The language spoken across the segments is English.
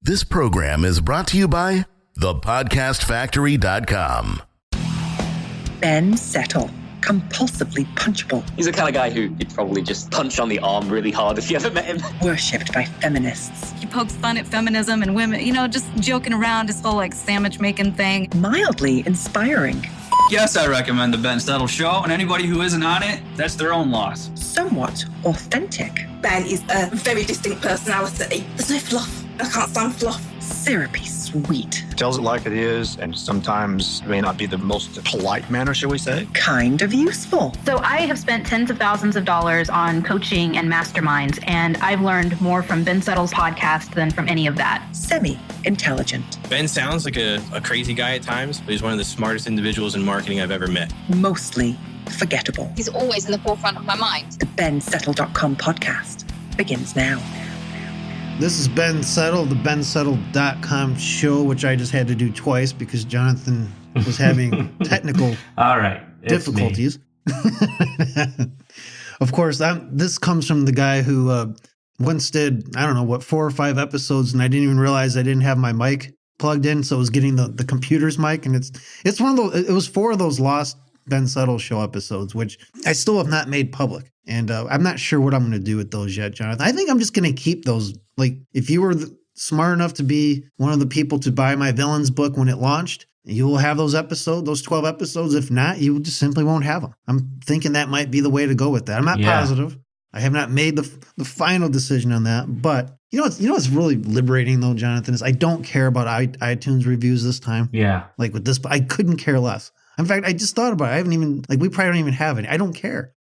This program is brought to you by thepodcastfactory.com. Ben Settle, compulsively punchable. He's the kind of guy who you'd probably just punch on the arm really hard if you ever met him. Worshipped by feminists. He pokes fun at feminism and women, just joking around, his whole sandwich making thing. Mildly inspiring. Yes, I recommend the Ben Settle Show, and anybody who isn't on it, that's their own loss. Somewhat authentic. Ben is a very distinct personality. There's no fluff. I can't stand fluff. Syrupy sweet. Tells it like it is, and sometimes may not be the most polite manner, shall we say. Kind of useful. So I have spent tens of thousands of dollars on coaching and masterminds, and I've learned more from Ben Settle's podcast than from any of that. Semi-intelligent. Ben sounds like a crazy guy at times, but he's one of the smartest individuals in marketing I've ever met. Mostly forgettable. He's always in the forefront of my mind. The BenSettle.com podcast begins now. This is Ben Settle, the BenSettle.com show, which I just had to do twice because Jonathan was having technical difficulties. Of course, this comes from the guy who once did, 4 or 5 episodes, and I didn't even realize I didn't have my mic plugged in, so I was getting the computer's mic, and it's one of those. It was 4 of those lost Ben Settle show episodes, which I still have not made public. And I'm not sure what I'm going to do with those yet, Jonathan. I think I'm just going to keep those. Like, if you were smart enough to be one of the people to buy my Villains book when it launched, you will have those episodes, those 12 episodes. If not, you just simply won't have them. I'm thinking that might be the way to go with that. I'm not positive. I have not made the final decision on that. But you know what's really liberating, though, Jonathan, is I don't care about iTunes reviews this time. Yeah. Like with this, I couldn't care less. In fact, I just thought about it. I haven't even, we probably don't even have any. I don't care.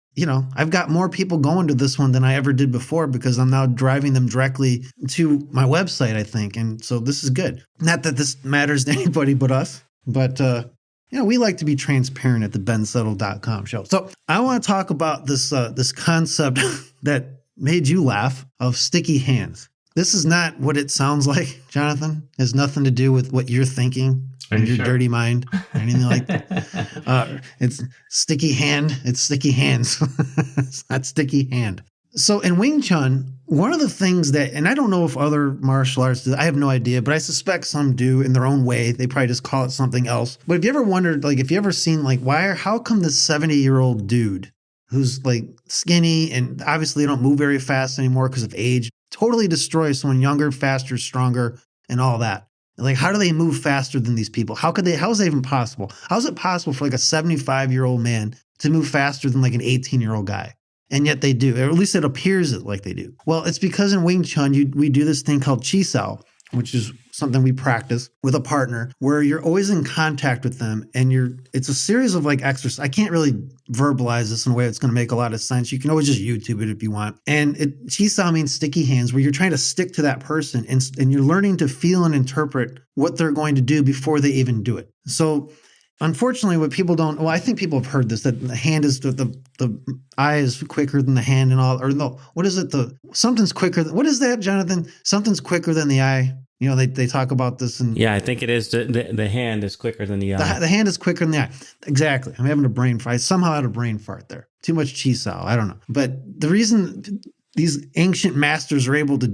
I've got more people going to this one than I ever did before because I'm now driving them directly to my website, I think. And so this is good. Not that this matters to anybody but us, but, we like to be transparent at the BenSettle.com show. So I want to talk about this concept that made you laugh of sticky hands. This is not what it sounds like, Jonathan. It has nothing to do with what you're thinking in your dirty mind or anything like that. It's sticky hand. It's sticky hands. It's not sticky hand. So in Wing Chun, one of the things that, and I don't know if other martial arts do, I have no idea, but I suspect some do in their own way. They probably just call it something else. But have you ever wondered, if you ever seen, how come this 70-year-old dude who's skinny and obviously don't move very fast anymore because of age, totally destroys someone younger, faster, stronger, and all that? How do they move faster than these people? How is that even possible? How is it possible for a 75-year-old man to move faster than an 18-year-old guy? And yet they do, or at least it appears like they do. Well, it's because in Wing Chun, we do this thing called chi sao, which is something we practice with a partner where you're always in contact with them. And it's a series of exercises. I can't really verbalize this in a way that's going to make a lot of sense. You can always just YouTube it if you want. And chi sao means sticky hands, where you're trying to stick to that person and you're learning to feel and interpret what they're going to do before they even do it. So unfortunately, what people don't, I think people have heard this, that the hand is, the eye is quicker than the hand and all, or no, what is it? Something's quicker. What is that, Jonathan? Something's quicker than the eye. They talk about this. I think it is. The hand is quicker than the eye. The hand is quicker than the eye. Exactly. I'm having a brain fart. I somehow had a brain fart there. Too much chi sao. I don't know. But the reason these ancient masters are able to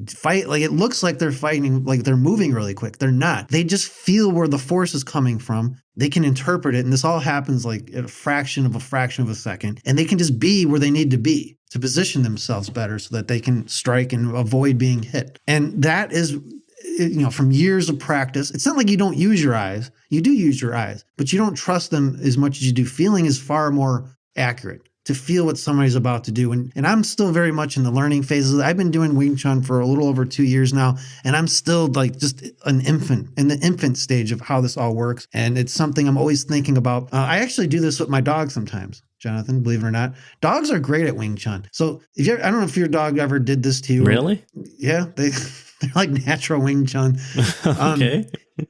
fight, it looks like they're fighting, they're moving really quick. They're not. They just feel where the force is coming from. They can interpret it. And this all happens at a fraction of a second. And they can just be where they need to be to position themselves better so that they can strike and avoid being hit. And that is, from years of practice. It's not like you don't use your eyes. You do use your eyes, but you don't trust them as much as you do. Feeling is far more accurate to feel what somebody's about to do. And I'm still very much in the learning phases. I've been doing Wing Chun for a little over 2 years now, and I'm still just an infant, in the infant stage of how this all works. And it's something I'm always thinking about. I actually do this with my dog sometimes, Jonathan, believe it or not. Dogs are great at Wing Chun. So I don't know if your dog ever did this to you. Really? Yeah, they're like natural Wing Chun. Okay.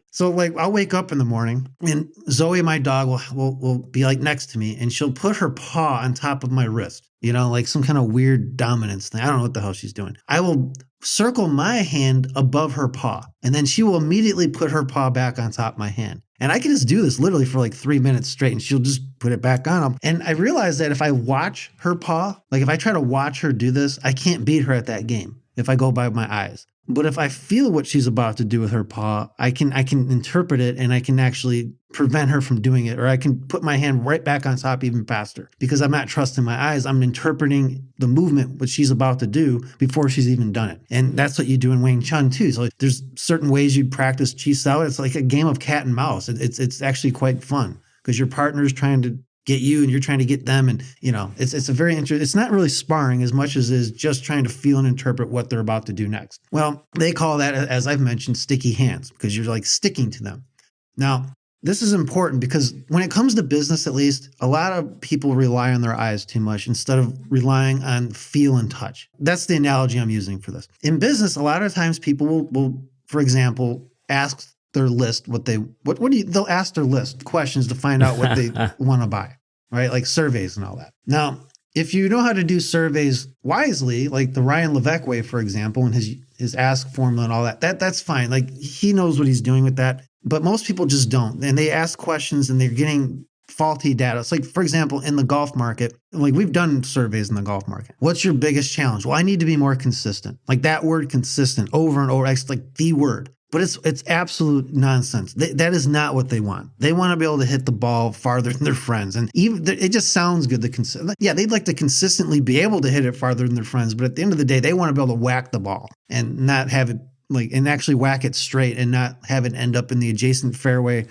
So I'll wake up in the morning and Zoe, my dog, will be next to me, and she'll put her paw on top of my wrist, some kind of weird dominance thing. I don't know what the hell she's doing. I will circle my hand above her paw, and then she will immediately put her paw back on top of my hand. And I can just do this literally for like 3 minutes straight and she'll just put it back on. And I realized that if I watch her paw, like if I try to watch her do this, I can't beat her at that game if I go by my eyes. But if I feel what she's about to do with her paw, I can interpret it and I can actually prevent her from doing it, or I can put my hand right back on top even faster because I'm not trusting my eyes. I'm interpreting the movement, what she's about to do before she's even done it. And that's what you do in Wing Chun too. So there's certain ways you practice Chi Sao. It's like a game of cat and mouse. It's actually quite fun because your partner's trying to get you and you're trying to get them. And, it's a very interesting, it's not really sparring as much as is just trying to feel and interpret what they're about to do next. Well, they call that, as I've mentioned, sticky hands because you're like sticking to them. Now, this is important because when it comes to business, at least, a lot of people rely on their eyes too much instead of relying on feel and touch. That's the analogy I'm using for this. In business, a lot of times people will for example, ask their list they'll ask their list questions to find out what they want to buy, right? Like surveys and all that. Now, if you know how to do surveys wisely, like the Ryan Levesque way, for example, and his ask formula and all that's fine. Like he knows what he's doing with that, but most people just don't. And they ask questions and they're getting faulty data. It's like, for example, in the golf market, like we've done surveys in the golf market. What's your biggest challenge? Well, I need to be more consistent. Like that word consistent over and over. It's like the word. But it's absolute nonsense. That is not what they want. They want to be able to hit the ball farther than their friends. And even it just sounds good. They'd like to consistently be able to hit it farther than their friends. But at the end of the day, they want to be able to whack the ball and not have it and actually whack it straight and not have it end up in the adjacent fairway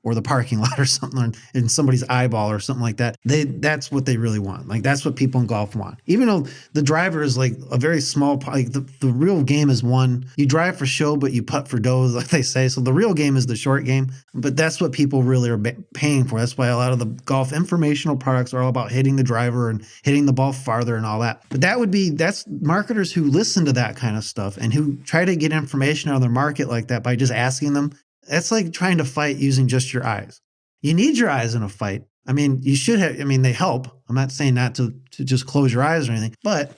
or the parking lot or something, or in somebody's eyeball or something like that. That's what they really want. Like that's what people in golf want. Even though the driver is like a very small, like the real game is one. You drive for show, but you putt for dough, like they say. So the real game is the short game. But that's what people really are paying for. That's why a lot of the golf informational products are all about hitting the driver and hitting the ball farther and all that. But that's marketers who listen to that kind of stuff and who try to get information out of their market like that by just asking them. That's like trying to fight using just your eyes. You need your eyes in a fight. I mean, you should have, they help. I'm not saying not to just close your eyes or anything, but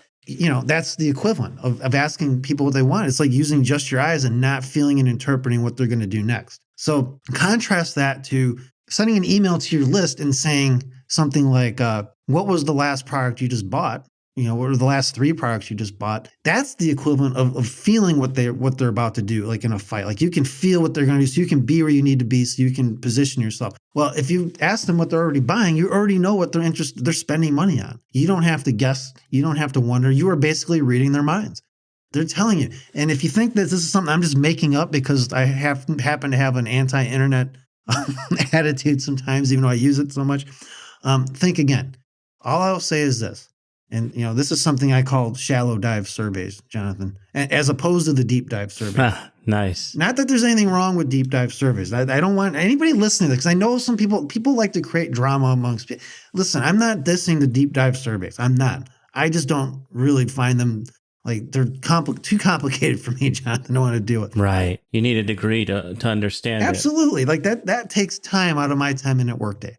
that's the equivalent of asking people what they want. It's like using just your eyes and not feeling and interpreting what they're going to do next. So contrast that to sending an email to your list and saying something like, what was the last product you just bought? What are the last 3 products you just bought? That's the equivalent of feeling what they're about to do, like in a fight. Like you can feel what they're going to do so you can be where you need to be so you can position yourself. Well, if you ask them what they're already buying, you already know what they're spending money on. You don't have to guess. You don't have to wonder. You are basically reading their minds. They're telling you. And if you think that this is something I'm just making up because I happen to have an anti-internet attitude sometimes, even though I use it so much, think again. All I'll say is this. And, this is something I call shallow dive surveys, Jonathan, as opposed to the deep dive surveys. Nice. Not that there's anything wrong with deep dive surveys. I don't want anybody listening to this because I know some people like to create drama amongst people. Listen, I'm not dissing the deep dive surveys. I'm not. I just don't really find them like they're too complicated for me, Jonathan. I don't want to do it. Right. You need a degree to understand Absolutely. Like that takes time out of my 10-minute workday.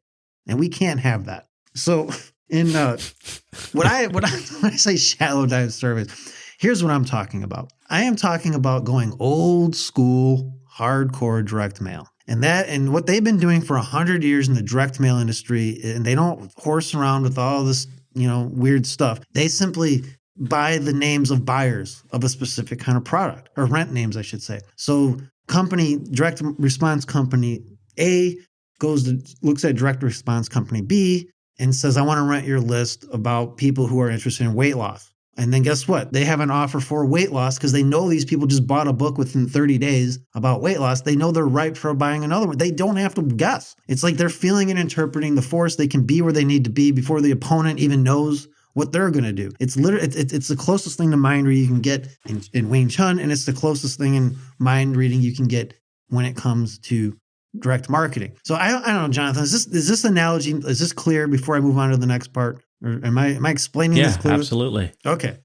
And we can't have that. So when I say shallow dive surveys, here's what I'm talking about. I am talking about going old school, hardcore direct mail. And what they've been doing for 100 years in the direct mail industry, and they don't horse around with all this, weird stuff. They simply buy the names of buyers of a specific kind of product, or rent names, I should say. So direct response company A looks at direct response company B, and says, I want to rent your list about people who are interested in weight loss. And then guess what? They have an offer for weight loss because they know these people just bought a book within 30 days about weight loss. They know they're ripe for buying another one. They don't have to guess. It's like they're feeling and interpreting the force. They can be where they need to be before the opponent even knows what they're going to do. It's literally, it's the closest thing to mind reading you can get in Wing Chun, and it's the closest thing in mind reading you can get when it comes to direct marketing. So I don't know, Jonathan, is this analogy, is this clear before I move on to the next part? Or am I explaining this clearly? Yeah, absolutely. Okay.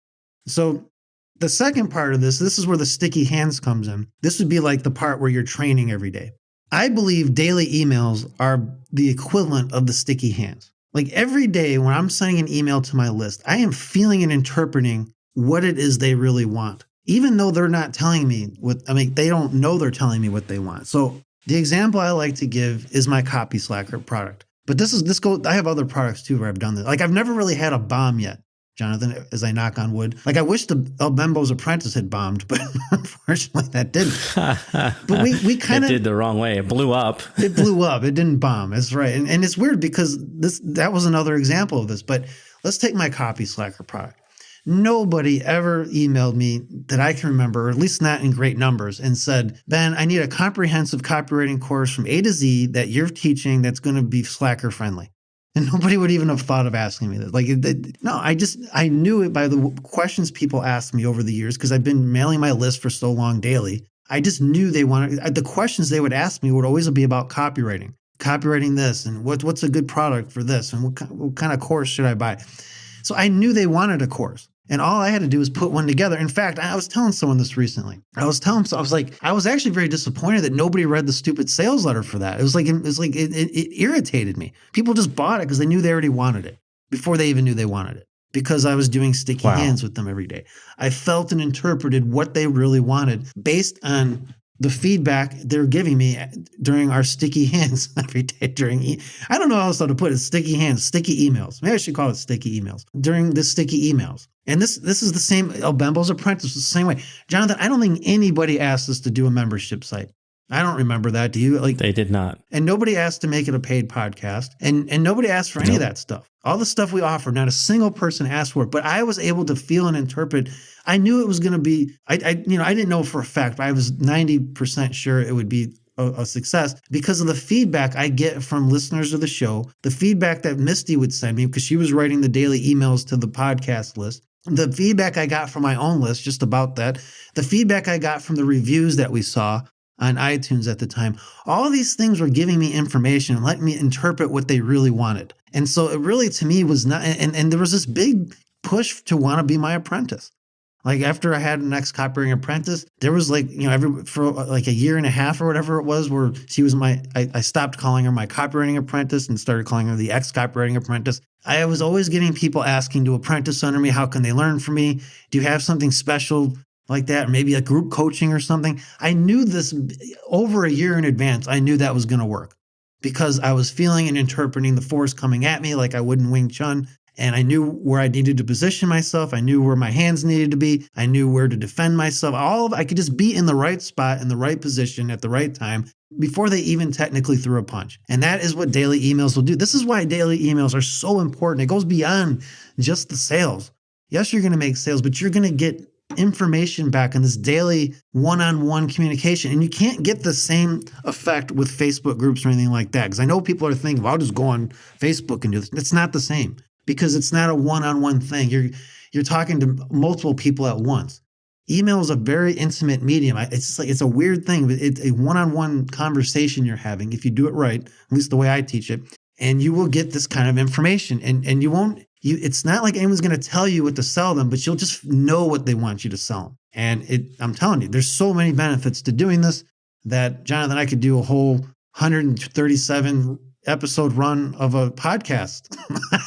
So the second part of this is where the sticky hands comes in. This would be like the part where you're training every day. I believe daily emails are the equivalent of the sticky hands. Like every day when I'm sending an email to my list, I am feeling and interpreting what it is they really want. Even though they're not telling me they don't know they're telling me what they want. So The example I like to give is my Copy Slacker product. But I have other products too where I've done this. Like I've never really had a bomb yet, Jonathan, as I knock on wood. Like I wish the El Bembo's Apprentice had bombed, but unfortunately that didn't. But we kind of did the wrong way. It blew up. It blew up. It didn't bomb. That's right. And it's weird because that was another example of this. But let's take my Copy Slacker product. Nobody ever emailed me that I can remember, or at least not in great numbers, and said, Ben, I need a comprehensive copywriting course from A to Z that you're teaching that's going to be Slacker friendly. And nobody would even have thought of asking me that. I knew it by the questions people asked me over the years because I've been mailing my list for so long daily. I just knew the questions they would ask me would always be about copywriting this, and what's a good product for this, and what kind of course should I buy? So I knew they wanted a course. And all I had to do was put one together. In fact, I was telling someone this recently. I was actually very disappointed that nobody read the stupid sales letter for that. It irritated me. People just bought it because they knew they already wanted it before they even knew they wanted it, because I was doing sticky hands with them every day. I felt and interpreted what they really wanted based on the feedback they're giving me during our sticky hands every day I don't know how else to put it, sticky hands, sticky emails. Maybe I should call it sticky emails during the sticky emails. And this is the same, El Bembo's Apprentice was the same way. Jonathan, I don't think anybody asked us to do a membership site. I don't remember that. Do you? They did not. And nobody asked to make it a paid podcast. And nobody asked for any of that stuff. All the stuff we offered, not a single person asked for it. But I was able to feel and interpret. I knew it was going to be, I didn't know for a fact, but I was 90% sure it would be a success because of the feedback I get from listeners of the show, the feedback that Misty would send me because she was writing the daily emails to the podcast list, the feedback I got from my own list just about that, the feedback I got from the reviews that we saw on iTunes at the time. All of these things were giving me information and letting me interpret what they really wanted. And so it really, to me, was not, and there was this big push to want to be my apprentice. Like after I had an ex-copywriting apprentice, there was for a year and a half or whatever it was, where she was I stopped calling her my copywriting apprentice and started calling her the ex-copywriting apprentice. I was always getting people asking to apprentice under me. How can they learn from me? Do you have something special like that? Maybe a group coaching or something. I knew this over a year in advance. I knew that was going to work because I was feeling and interpreting the force coming at me like I would in Wing Chun. And I knew where I needed to position myself. I knew where my hands needed to be. I knew where to defend myself. I could just be in the right spot, in the right position at the right time before they even technically threw a punch. And that is what daily emails will do. This is why daily emails are so important. It goes beyond just the sales. Yes, you're going to make sales, but you're going to get information back in this daily one-on-one communication. And you can't get the same effect with Facebook groups or anything like that. Because I know people are thinking, well, I'll just go on Facebook and do this. It's not the same. Because it's not a one-on-one thing. You're talking to multiple people at once. Email is a very intimate medium. It's a weird thing, but it's a one-on-one conversation you're having if you do it right, at least the way I teach it, and you will get this kind of information. And it's not like anyone's going to tell you what to sell them, but you'll just know what they want you to sell them. And I'm telling you, there's so many benefits to doing this that, Jonathan, I could do a whole 137 episode run of a podcast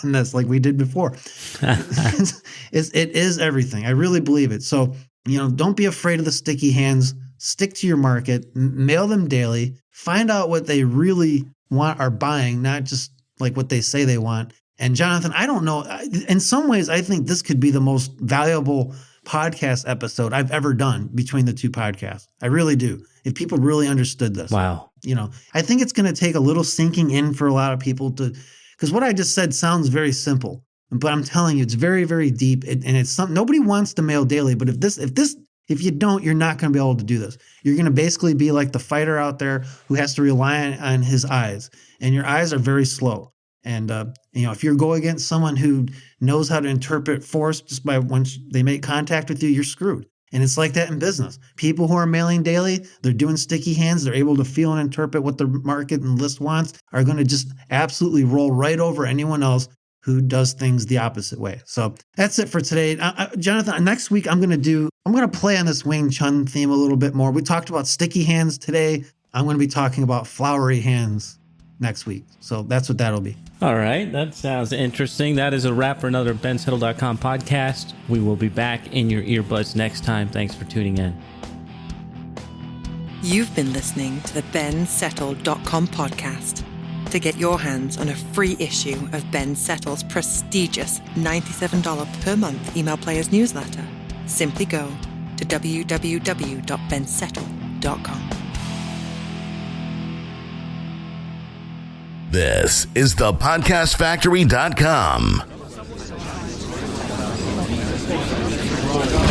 and that's like we did before. It is everything. I really believe it. So, don't be afraid of the sticky hands. Stick to your market, mail them daily, find out what they really want are buying, not just like what they say they want. And Jonathan, I don't know, in some ways, I think this could be the most valuable podcast episode I've ever done between the two podcasts. I really do. If people really understood this. Wow. I think it's going to take a little sinking in for a lot of people because what I just said sounds very simple, but I'm telling you, it's very, very deep. And it's something nobody wants to mail daily. But if you don't, you're not going to be able to do this. You're going to basically be like the fighter out there who has to rely on his eyes, and your eyes are very slow. And, if you go against someone who knows how to interpret force just by once they make contact with you, you're screwed. And it's like that in business. People who are mailing daily, they're doing sticky hands, they're able to feel and interpret what the market and list wants, are going to just absolutely roll right over anyone else who does things the opposite way. So that's it for today. Jonathan, next week I'm going to play on this Wing Chun theme a little bit more. We talked about sticky hands today. I'm going to be talking about flowery hands next week. So that's what that'll be. All right. That sounds interesting. That is a wrap for another bensettle.com podcast. We will be back in your earbuds next time. Thanks for tuning in. You've been listening to the bensettle.com podcast. To get your hands on a free issue of Ben Settle's prestigious $97 per month email player's newsletter, simply go to www.bensettle.com. This is the podcastfactory.com.